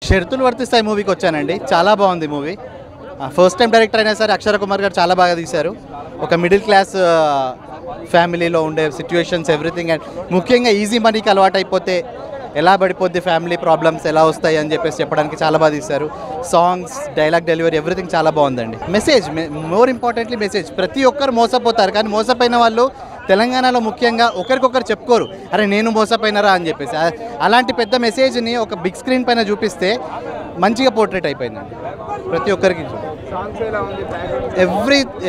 షరతులు వర్తిస్తాయి మూవీకి వచ్చానండి. చాలా బాగుంది మూవీ. ఫస్ట్ టైం డైరెక్టర్ అయినా సరే అక్షర కుమార్ గారు చాలా బాగా తీశారు. ఒక మిడిల్ క్లాస్ ఫ్యామిలీలో ఉండే సిచ్యువేషన్స్ ఎవ్రీథింగ్, అండ్ ముఖ్యంగా ఈజీ మనీకి అలవాటు అయిపోతే ఎలా పడిపోద్ది, ఫ్యామిలీ ప్రాబ్లమ్స్ ఎలా వస్తాయి అని చెప్పేసి చెప్పడానికి చాలా బాగా తీశారు. సాంగ్స్, డైలాగ్ డెలివరీ ఎవ్రీథింగ్ చాలా బాగుందండి. Message, more importantly message. ప్రతి ఒక్కరు మోసపోతారు, కానీ మోసపోయిన వాళ్ళు తెలంగాణలో ముఖ్యంగా ఒకరికొకరు చెప్పుకోరు, అరే నేను మోసపోయినరా అని చెప్పేసి. అలాంటి పెద్ద మెసేజ్ని ఒక బిగ్ స్క్రీన్ పైన చూపిస్తే మంచిగా పోర్ట్రేట్ అయిపోయిందండి ప్రతి ఒక్కరికి.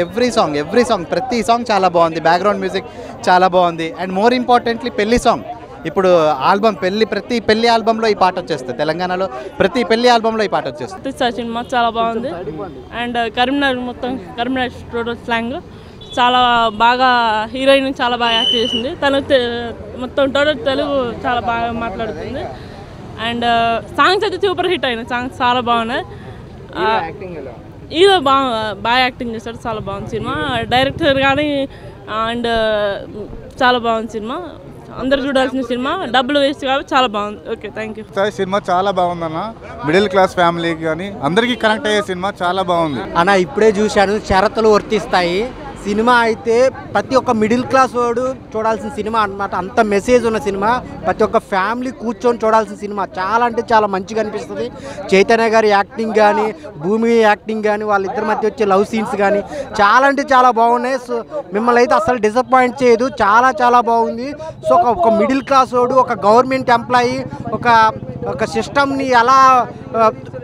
ఎవ్రీ సాంగ్ ప్రతి సాంగ్ చాలా బాగుంది. బ్యాక్గ్రౌండ్ మ్యూజిక్ చాలా బాగుంది. అండ్ మోర్ ఇంపార్టెంట్లీ పెళ్లి సాంగ్. ఇప్పుడు ఆల్బమ్ ప్రతి పెళ్లి ఆల్బంలో ఈ పాట వచ్చేస్తుంది. తెలంగాణలో ప్రతి పెళ్లి ఆల్బంలో ఈ పాట వచ్చేస్తుంది. సినిమా చాలా బాగుంది. అండ్ కరీంనగర్ టోటల్ స్లాంగ్ చాలా బాగా, హీరోయిన్ చాలా బాగా యాక్ట్ చేసింది. తను మొత్తం టోటల్ తెలుగు చాలా బాగా మాట్లాడుతుంది. అండ్ సాంగ్స్ అయితే సూపర్ హిట్ అయినాయి. సాంగ్స్ చాలా బాగున్నాయి. హీరో బాగా యాక్టింగ్ చేశాడు. చాలా బాగుంది సినిమా. డైరెక్టర్ కానీ అండ్ చాలా బాగుంది సినిమా. అందరు చూడాల్సిన సినిమా. డబ్బులు వేస్ట్ కాబట్టి చాలా బాగుంది. Okay, thank you. సినిమా చాలా బాగుందన్న. మిడిల్ క్లాస్ ఫ్యామిలీకి కానీ అందరికీ కనెక్ట్ అయ్యే సినిమా చాలా బాగుంది అన్న. ఇప్పుడే చూశాను, షరతులు వర్తిస్తాయి సినిమా. అయితే ప్రతి ఒక్క మిడిల్ క్లాస్ వాడు చూడాల్సిన సినిమా అన్నమాట. అంత మెసేజ్ ఉన్న సినిమా. ప్రతి ఒక్క ఫ్యామిలీ కూర్చొని చూడాల్సిన సినిమా. చాలా అంటే చాలా మంచిగా అనిపిస్తుంది. చైతన్య గారి యాక్టింగ్ కానీ, భూమి యాక్టింగ్ కానీ, వాళ్ళిద్దరి మధ్య వచ్చే లవ్ సీన్స్ కానీ చాలా అంటే చాలా బాగున్నాయి. సో మిమ్మల్ని అయితే అసలు డిసప్పాయింట్ చేయదు. చాలా చాలా బాగుంది. సో ఒక మిడిల్ క్లాస్ వాడు, ఒక గవర్నమెంట్ ఎంప్లాయీ, ఒక సిస్టమ్ని ఎలా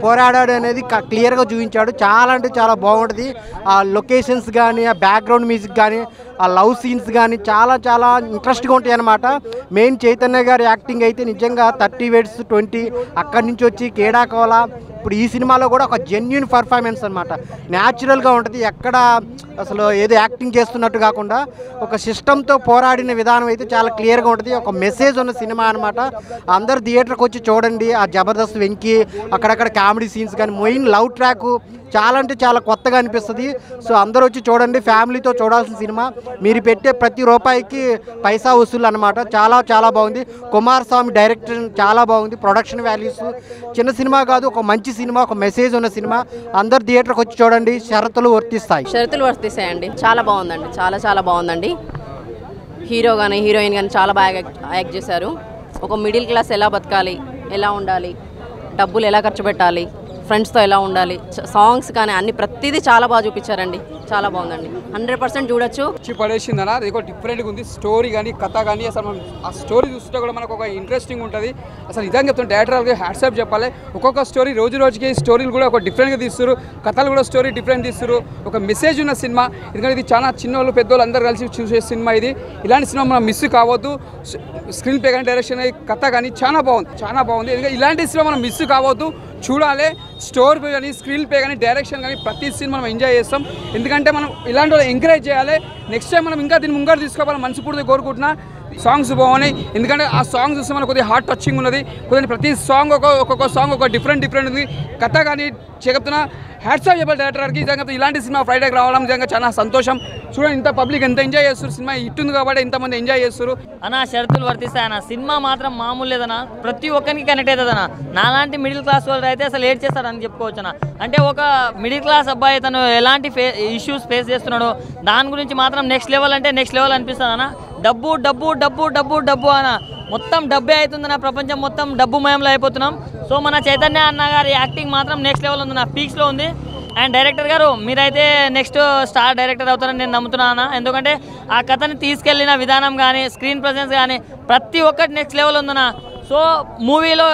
పోరాడాడు అనేది క్లియర్గా చూపించాడు. చాలా అంటే చాలా బాగుంటుంది. ఆ లొకేషన్స్ కానీ, ఆ బ్యాక్గ్రౌండ్ మ్యూజిక్ కానీ, ఆ లవ్ సీన్స్ కానీ చాలా చాలా ఇంట్రెస్ట్గా ఉంటాయి అన్నమాట. మెయిన్ చైతన్య గారి యాక్టింగ్ అయితే నిజంగా 30 Words 20 అక్కడి నుంచి వచ్చి కేడాకోలా ఇప్పుడు ఈ సినిమాలో కూడా ఒక జెన్యూన్ పర్ఫార్మెన్స్ అనమాట. న్యాచురల్గా ఉంటుంది. ఎక్కడ అసలు ఏదో యాక్టింగ్ చేస్తున్నట్టు కాకుండా ఒక సిస్టంతో పోరాడిన విధానం అయితే చాలా క్లియర్గా ఉంటుంది. ఒక మెసేజ్ ఉన్న సినిమా అనమాట. అందరు థియేటర్కి వచ్చి చూడండి. ఆ జబర్దస్త్ వెంకీ, అక్కడక్కడ కామెడీ సీన్స్ కానీ, మెయిన్ లవ్ ట్రాక్ చాలా అంటే చాలా కొత్తగా అనిపిస్తుంది. సో అందరూ వచ్చి చూడండి. ఫ్యామిలీతో చూడాల్సిన సినిమా. మీరు పెట్టే ప్రతి రూపాయికి పైసా వసూలు అనమాట. చాలా చాలా బాగుంది. కుమారస్వామి డైరెక్టర్ చాలా బాగుంది. ప్రొడక్షన్ వాల్యూస్ చిన్న సినిమా కాదు, ఒక మంచి సినిమా, ఒక మెసేజ్ ఉన్న సినిమా. అందరు థియేటర్కి వచ్చి చూడండి. షరతులు వర్తిస్తాయండి. చాలా బాగుందండి. చాలా చాలా బాగుందండి. హీరో కానీ హీరోయిన్ కానీ చాలా బాగా యాక్ట్ చేశారు. ఒక మిడిల్ క్లాస్ ఎలా బతకాలి, ఎలా ఉండాలి, డబ్బులు ఎలా ఖర్చు పెట్టాలి, ఫ్రెండ్స్తో ఎలా ఉండాలి, సాంగ్స్ కానీ అన్ని ప్రతిదీ చాలా బాగా చూపించారండి. చాలా బాగుందండి. 100% చూడొచ్చు. పడేసిందన్న. అది ఒక డిఫరెంట్గా ఉంది. స్టోరీ కానీ, కథ కానీ, అసలు మనం ఆ స్టోరీ చూస్తుంటే కూడా మనకు ఒక ఇంట్రెస్టింగ్ ఉంటుంది. అసలు ఇదని చెప్తాను, డైరెక్టర్కి హ్యాట్సాప్ చెప్పాలి. ఒక్కొక్క స్టోరీ రోజు రోజుకి స్టోరీలు కూడా ఒక డిఫరెంట్గా తీస్తారు. కథలు కూడా స్టోరీ డిఫరెంట్ తీస్తారు. ఒక మెసేజ్ ఉన్న సినిమా. ఎందుకంటే ఇది చాలా చిన్నోళ్ళు పెద్దోళ్ళు అందరూ కలిసి చూసే సినిమా ఇది. ఇలాంటి సినిమా మనం మిస్ కావద్దు. స్క్రీన్ ప్లే కానీ, డైరెక్షన్ కథ కానీ చాలా బాగుంది. ఎందుకంటే ఇలాంటి సినిమా మనం మిస్ కావద్దు, చూడాలి. స్టోరీ కానీ, స్క్రీన్ ప్లే కానీ, డైరెక్షన్ కానీ ప్రతి సీన్ మనం ఎంజాయ్ చేస్తాం. ఎందుకంటే మనం ఇలాంటి వాళ్ళు ఎంకరేజ్ చేయాలి. నెక్స్ట్ టైం మనం ఇంకా దీన్ని ముంగడు తీసుకోవాలి మనస్ఫూర్తిగా కోరుకుంటున్నా. సాంగ్స్ బాగున్నాయి. ఎందుకంటే ఆ సాంగ్స్ చూస్తే మనకు కొద్దిగా హార్ట్ టచింగ్ ఉన్నది. కొద్దిగా ప్రతి సాంగ్ ఒక్కొక్క సాంగ్ ఒక డిఫరెంట్ ఉంది. కథ కానీ చెప్తున్నా హ్యాట్సాప్ చెప్పాలి డైరెక్టర్కి. నిజంగా ఇలాంటి సినిమా ఫ్రైడేకి రావడం నిజంగా చాలా సంతోషం. చూడండి, ఇంత పబ్లిక్ ఎంత ఎంజాయ్ చేస్తారు. సినిమా హిట్ ఉంది కాబట్టి ఇంతమంది ఎంజాయ్ చేస్తారు. అన్న షరతులు వర్తిస్తాయి అన్న. సినిమా మాత్రం మామూలు లేదన్న. ప్రతి ఒక్కరికి కనెక్ట్ అవుతుందన్న. నాలాంటి మిడిల్ క్లాస్ వాళ్ళు అయితే అసలు ఏడ్ చేస్తారని చెప్పుకోవచ్చు అన్న. అంటే ఒక మిడిల్ క్లాస్ అబ్బాయి తను ఎలాంటి ఇష్యూస్ ఫేస్ చేస్తున్నాడు దాని గురించి మాత్రం నెక్స్ట్ లెవెల్ అంటే నెక్స్ట్ లెవెల్ అనిపిస్తుంది అన్న. డబ్బు డబ్బు డబ్బు డబ్బు డబ్బు అన్న. మొత్తం డబ్బే అవుతుందన్న. ప్రపంచం మొత్తం డబ్బు మయంలో అయిపోతున్నాం. సో మన చైతన్య అన్న గారి యాక్టింగ్ మాత్రం నెక్స్ట్ లెవెల్ ఉంది, నా పీక్స్లో ఉంది. అండ్ డైరెక్టర్ గారు మీరైతే నెక్స్ట్ స్టార్ డైరెక్టర్ అవుతారని నేను నమ్ముతున్నాను. ఎందుకంటే ఆ కథని తీసుకెళ్లిన విధానం కానీ, స్క్రీన్ ప్రెజెన్స్ కానీ ప్రతి ఒక్కటి నెక్స్ట్ లెవెల్ ఉందన్న. సో మూవీలో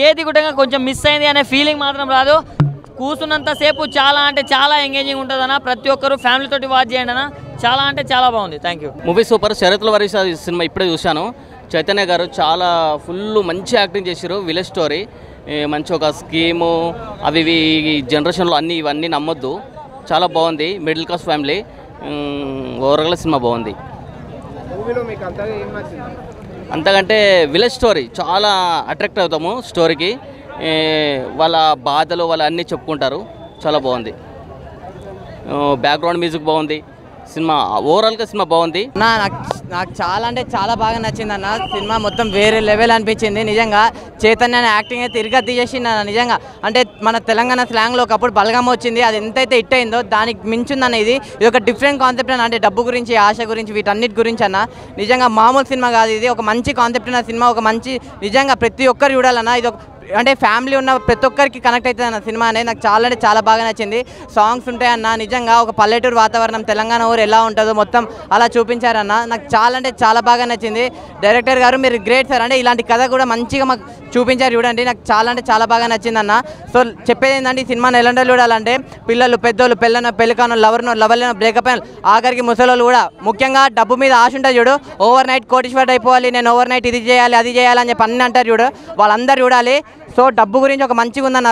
ఏది కూడా కొంచెం మిస్ అయింది అనే ఫీలింగ్ మాత్రం రాదు. కూర్చున్నంతసేపు చాలా అంటే చాలా ఎంగేజింగ్ ఉంటుంది అన్న. ప్రతి ఒక్కరు ఫ్యామిలీతోటి వాచ్ చేయండి అన్న. చాలా అంటే చాలా బాగుంది. Thank you. Movie super. షరతుల వర్తిస్తాయి సినిమా ఇప్పుడే చూశాను. చైతన్య గారు చాలా ఫుల్ మంచి యాక్టింగ్ చేశారు. విలేజ్ స్టోరీ మంచి ఒక స్కీము అవి ఈ జనరేషన్లో ఇవన్నీ నమ్మొద్దు. చాలా బాగుంది. Middle class family. ఓవరాల్గా సినిమా బాగుంది. అంతకంటే విలేజ్ స్టోరీ చాలా అట్రాక్ట్ అవుతాము స్టోరీకి. వాళ్ళ బాధలు వాళ్ళ అన్నీ చెప్పుకుంటారు. చాలా బాగుంది. బ్యాక్గ్రౌండ్ మ్యూజిక్ బాగుంది. సినిమా ఓవరాల్గా సినిమా బాగుంది. నాకు చాలా అంటే చాలా బాగా నచ్చింది అన్న. సినిమా మొత్తం వేరే లెవెల్ అనిపించింది నిజంగా. చైతన్య యాక్టింగ్ అయితే తిరిగి తీసేసింది అన్న నిజంగా. అంటే మన తెలంగాణ స్లాంగ్లో ఒకప్పుడు బలగం వచ్చింది, అది ఎంతైతే హిట్ అయిందో దానికి మించిందన్న ఇది ఒక డిఫరెంట్ కాన్సెప్ట్ అన్న. అంటే డబ్బు గురించి, ఆశ గురించి, వీటన్నిటి గురించి అన్న. నిజంగా మామూలు సినిమా కాదు ఇది, ఒక మంచి కాన్సెప్ట్ ఉన్న సినిమా. ఒక మంచి నిజంగా ప్రతి ఒక్కరు చూడాలన్న. ఇది ఒక అంటే ఫ్యామిలీ ఉన్న ప్రతి ఒక్కరికి కనెక్ట్ అవుతుంది అన్న సినిమా అనేది. నాకు చాలా అంటే చాలా బాగా నచ్చింది. సాంగ్స్ ఉంటాయన్న నిజంగా. ఒక పల్లెటూరు వాతావరణం, తెలంగాణ ఊరు ఎలా ఉంటుందో మొత్తం అలా చూపించారన్న. నాకు చాలా అంటే చాలా బాగా నచ్చింది. డైరెక్టర్ గారు మీరు గ్రేట్ సార్. అంటే ఇలాంటి కథ కూడా మంచిగా మాకు చూపించారు చూడండి. నాకు చాలా అంటే చాలా బాగా నచ్చింది అన్న. సో చెప్పేది ఏంటంటే ఈ సినిమాని ఎలాంటి చూడాలంటే పిల్లలు, పెద్దోళ్ళు, పెళ్ళికాను, లవర్లో బ్రేకప్ అయిన ఆఖరికి ముసలోళ్ళు కూడా. ముఖ్యంగా డబ్బు మీద ఆశ ఉంటుంది చూడు. ఓవర్ నైట్ కోటీశ్వరుడు అయిపోవాలి, నేను ఓవర్ నైట్ ఇది చేయాలి అది చేయాలి అని చెప్పి అన్నీ అంటారు చూడు. వాళ్ళందరూ చూడాలి. సో డబ్బు గురించి ఒక మంచిగా ఉందన్న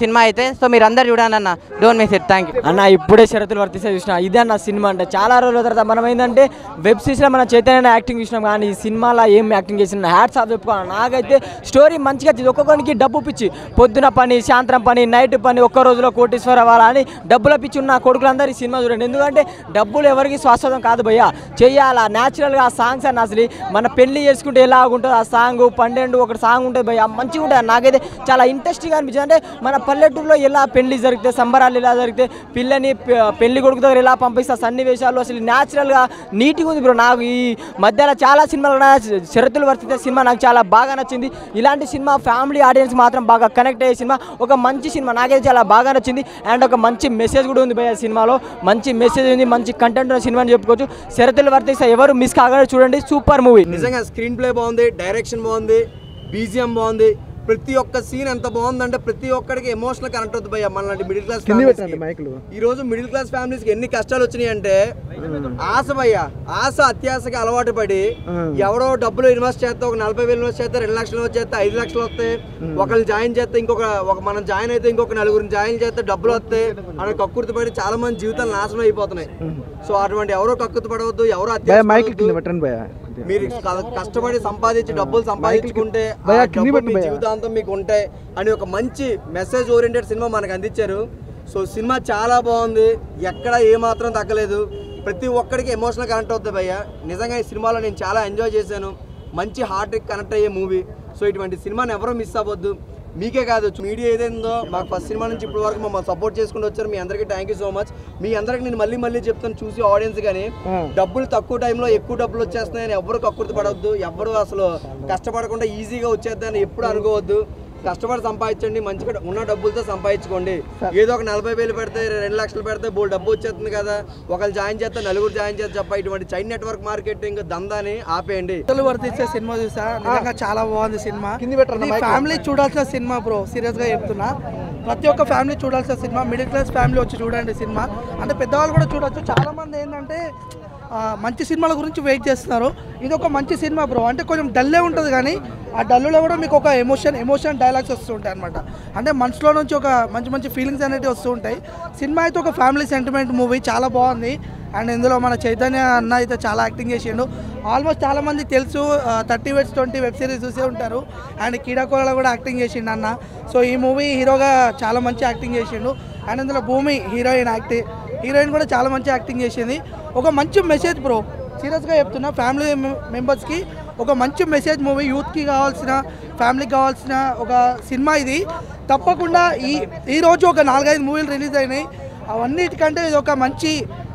సినిమా అయితే. సో మీరు అందరు చూడాలి అన్న. Don't miss it. Thank you అన్న. ఇప్పుడే షరతులు వర్తిస్తే చూసిన ఇదే అన్న సినిమా. అంటే చాలా రోజుల తర్వాత మనం ఏంటంటే వెబ్ సిరీస్లో మన చైతన్య యాక్టింగ్ చూసినాం, కానీ ఈ సినిమాలో ఏం యాక్టింగ్ చేసిన హ్యాట్స్ ఆఫ్ చెప్పుకోవాలి. నాకైతే స్టోరీ మంచిగా వచ్చింది. ఒక్కొక్కరికి డబ్బు పిచ్చి, పొద్దున పని, సాయంత్రం పని, నైట్ పని, ఒక్క రోజులో కోటీశ్వర అవ్వాలా అని డబ్బుల పిచ్చి ఉన్న కొడుకులందరూ ఈ సినిమా చూడండి. ఎందుకంటే డబ్బులు ఎవరికి శాశ్వతం కాదు భయ్యా, చెయ్యాలా న్యాచురల్గా. ఆ సాంగ్స్ అన్న అసలు మన పెళ్లి చేసుకుంటే ఎలా ఉంటుంది ఆ సాంగ్, 12 ఒకటి సాంగ్ ఉంటుంది భయ్యా, మంచిగా ఉంటుంది. నాకైతే చాలా ఇంట్రెస్టింగ్ అనిపించింది. అంటే మన పల్లెటూరులో ఎలా పెళ్లి జరిగితే, సంబరాలు ఎలా జరిగితే, పిల్లని పెళ్లి కొడుకు దగ్గర ఎలా పంపిస్తా సన్నివేశాలు అసలు న్యాచురల్గా నీట్గా ఉంది బ్రో. నాకు ఈ మధ్యలో చాలా సినిమాలు షరతులు వర్తిస్తే సినిమా నాకు చాలా బాగా నచ్చింది. ఇలాంటి సినిమా ఫ్యామిలీ ఆడియన్స్ మాత్రం బాగా కనెక్ట్ అయ్యే సినిమా, ఒక మంచి సినిమా. నాకైతే చాలా బాగా నచ్చింది. అండ్ ఒక మంచి మెసేజ్ కూడా ఉంది భయ్యా సినిమాలో. మంచి మెసేజ్ ఉంది, మంచి కంటెంట్ ఉన్న సినిమా అని చెప్పుకోవచ్చు. షరతులు వర్తిస్తే ఎవరు మిస్ కాగానే చూడండి. సూపర్ మూవీ నిజంగా. స్క్రీన్ ప్లే బాగుంది, డైరెక్షన్ బాగుంది, బీజిఎం బాగుంది. ప్రతి ఒక్క సీన్ ఎంత బాగుందంటే ప్రతి ఒక్కడికి ఎమోషనల్ కనెక్ట్ అవుతుంది భయ్య. మనలాంటి మిడిల్ క్లాస్ ఈ రోజు మిడిల్ క్లాస్ ఫ్యామిలీస్కి ఎన్ని కష్టాలు వచ్చినాయి అంటే ఆశ భయ్య, ఆశ అత్యాశకి అలవాటు పడి ఎవడో డబ్బులు ఇన్వెస్ట్ చేస్తే ఒక 40,000 ఇన్వెస్ట్ చేస్తే 2 లక్షలు చేస్తే 5 లక్షలు వస్తాయి. ఒకళ్ళు జాయిన్ చేస్తే మనం జాయిన్ అయితే ఇంకొక 4 జాయిన్ చేస్తే డబ్బులు వస్తాయి అని కక్కుర్తి పడి చాలా మంది జీవితాలు నాశనం అయిపోతున్నాయి. సో అటువంటి ఎవరో కక్కుర్తి పడవద్దు, ఎవరో మీరు కష్టపడి సంపాదించి డబ్బులు సంపాదించుకుంటే జీవితాంతం మీకు ఉంటాయి అని ఒక మంచి మెసేజ్ ఓరియంటెడ్ సినిమా మనకు అందించారు. సో సినిమా చాలా బాగుంది, ఎక్కడ ఏమాత్రం తగ్గలేదు. ప్రతి ఒక్కడికి ఎమోషనల్ కనెక్ట్ అవుతుంది భయ్య. నిజంగా ఈ సినిమాలో నేను చాలా ఎంజాయ్ చేశాను. మంచి హార్ట్కి కనెక్ట్ అయ్యే మూవీ. సో ఇటువంటి సినిమాని ఎవరూ మిస్ అవ్వద్దు. మీకే కాదు, మీడియా ఏదైందో మాకు ఫస్ట్ సినిమా నుంచి ఇప్పటి వరకు మమ్మల్ని సపోర్ట్ చేసుకుంటూ వచ్చారు. మీ అందరికీ థ్యాంక్ యూ సో మచ్. మీ అందరికి నేను మళ్ళీ చెప్తాను చూసి ఆడియన్స్, కానీ డబ్బులు తక్కువ టైంలో ఎక్కువ డబ్బులు వచ్చేస్తున్నాయని ఎవరు కక్కుర్తి పడవద్దు. ఎవరు అసలు కష్టపడకుండా ఈజీగా వచ్చేద్దని ఎప్పుడు అనుకోవద్దు. కష్టపడి సంపాదించండి, మంచిగా ఉన్న డబ్బులతో సంపాదించుకోండి. ఏదో ఒక 40,000 పెడితే 2 లక్షలు పెడితే బోల్ డబ్బు వచ్చేస్తుంది కదా, ఒకళ్ళు జాయిన్ చేస్తే 4 జాయిన్ చేస్తే చెప్ప. ఇటువంటి చైన్ నెట్వర్క్ మార్కెటింగ్ దందాని ఆపేయండి. వర్తించే సినిమా చూసా, నిజంగా చాలా బాగుంది సినిమా. ఫ్యామిలీ చూడాల్సిన సినిమా బ్రో, సీరియస్ గా చెప్తున్నా. ప్రతి ఒక్క ఫ్యామిలీ చూడాల్సిన సినిమా. మిడిల్ క్లాస్ ఫ్యామిలీ వచ్చి చూడండి సినిమా. అంటే పెద్దవాళ్ళు కూడా చూడొచ్చు. చాలా మంది ఏంటంటే మంచి సినిమాల గురించి వెయిట్ చేస్తున్నారు. ఇది ఒక మంచి సినిమా బ్రో. అంటే కొంచెం డల్లే ఉంటుంది, కానీ ఆ డల్లులో కూడా మీకు ఒక ఎమోషన్ డైలాగ్స్ వస్తూ ఉంటాయి అనమాట. అంటే మనసులో నుంచి ఒక మంచి ఫీలింగ్స్ అనేవి వస్తూ ఉంటాయి. సినిమా అయితే ఒక ఫ్యామిలీ సెంటిమెంట్ మూవీ, చాలా బాగుంది. అండ్ ఇందులో మన చైతన్య అన్న అయితే చాలా యాక్టింగ్ చేసిండు. ఆల్మోస్ట్ చాలా మందికి తెలుసు, 30 Vets 20 వెబ్ సిరీస్ చూసే ఉంటారు. అండ్ కీడాకోలలో కూడా యాక్టింగ్ చేసిండు అన్న. సో ఈ మూవీ హీరోగా చాలా మంచి యాక్టింగ్ చేసిండు. అండ్ ఇందులో భూమి హీరోయిన్ కూడా చాలా మంచి యాక్టింగ్ చేసింది. ఒక మంచి మెసేజ్ బ్రో, సీరియస్గా చెప్తున్నా. ఫ్యామిలీ మెంబర్స్కి ఒక మంచి మెసేజ్ మూవీ. యూత్కి కావాల్సిన, ఫ్యామిలీకి కావాల్సిన ఒక సినిమా ఇది. తప్పకుండా ఈరోజు ఒక 4-5 మూవీలు రిలీజ్ అయినాయి. అవన్నిటికంటే ఇది ఒక మంచి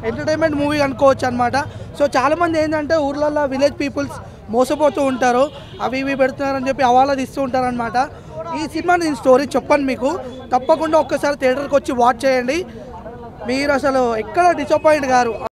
ఎంటర్టైన్మెంట్ మూవీ అనుకోవచ్చు అనమాట. సో చాలామంది ఏంటంటే ఊర్లలో విలేజ్ పీపుల్స్ మోసపోతూ ఉంటారు, అవి ఇవి పెడుతున్నారని చెప్పి అవాలా తీస్తూ ఉంటారనమాట. ఈ సినిమా నేను స్టోరీ చెప్పను మీకు. తప్పకుండా ఒక్కసారి థియేటర్కి వచ్చి వాచ్ చేయండి. మీరు అసలు ఎక్కడ డిసప్పాయింట్ గారు.